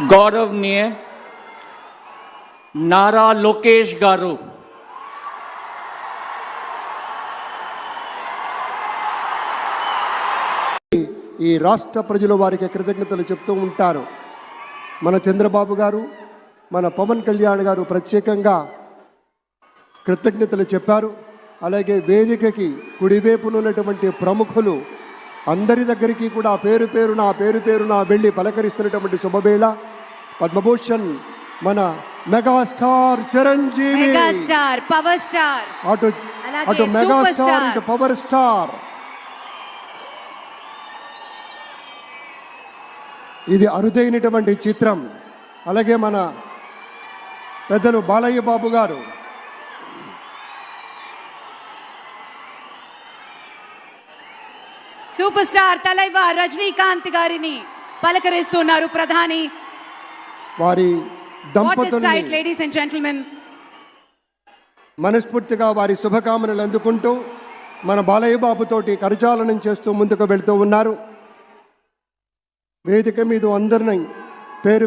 गौरवनीय नारा लोकेश गारू ఈ రాష్ట్ర ప్రజల వారికి కృతజ్ఞతలు చెప్తూ ఉంటారు. మన చంద్రబాబు గారు, మన పవన్ కళ్యాణ్ గారు ప్రత్యేకంగా కృతజ్ఞతలు చెప్పారు. అలాగే వేదికకి కుడివైపునున్నటువంటి ప్రముఖులు అందరి దగ్గరికి కూడా పేరు పేరున వెళ్ళి పలకరిస్తున్నటువంటి శుభవేళ. పద్మభూషణ్ మన megastar Chiranjeevi, megastar power star, అటు మెగాస్టార్ ఇటు పవర్ స్టార్. ఇది అరుదైనటువంటి చిత్రం. అలాగే మన పెద్దలు బాలయ్య బాబు గారు, సూపర్ స్టార్ తలైవార్ రజనీకాంత్ గారిని పలకరిస్తున్నారు ప్రధాని. వారి దంపతుల్ని లేడీస్ అండ్ జెంటిల్మెన్ మనస్ఫూర్తిగా వారి శుభకామనలు అందుకుంటూ మన బాలయ్య బాబుతోటి కరచాలనం చేస్తూ ముందుకు వెళ్తూ ఉన్నారు. వేదిక మీద అందరినీ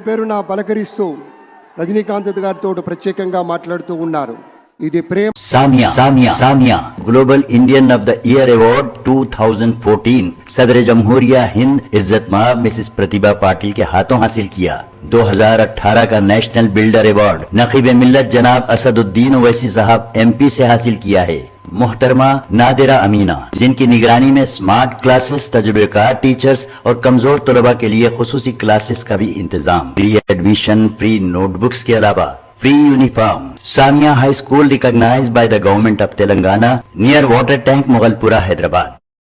పేరున పలకరిస్తూ రజనీకాంత్ గారితో ప్రత్యేకంగా మాట్లాడుతూ ఉన్నారు. ఇది ప్రేమ. Samia global Indian of the year award 2014 सदर जमहूरिया हिंद इज्जत माब मिसेस प्रतिभा पाटिल के हाथों हासिल किया. 2018 का नेशनल बिल्डर अवार्ड नकीब मिल्लत जनाब असदुद्दीन ओवैसी साहब MP से हासिल किया है. मोहतरमा नादिरा अमीना, जिनकी निगरानी में स्मार्ट क्लासेस, तजुर्बेकार टीचर्स और कमजोर तलबा के लिए खुसूसी क्लासेस का भी इंतजाम. फ्री एडमिशन, फ्री नोटबुक्स के अलावा free uniform. Samia high school recognised by the government of Telangana near water tank Mughalpura Hyderabad.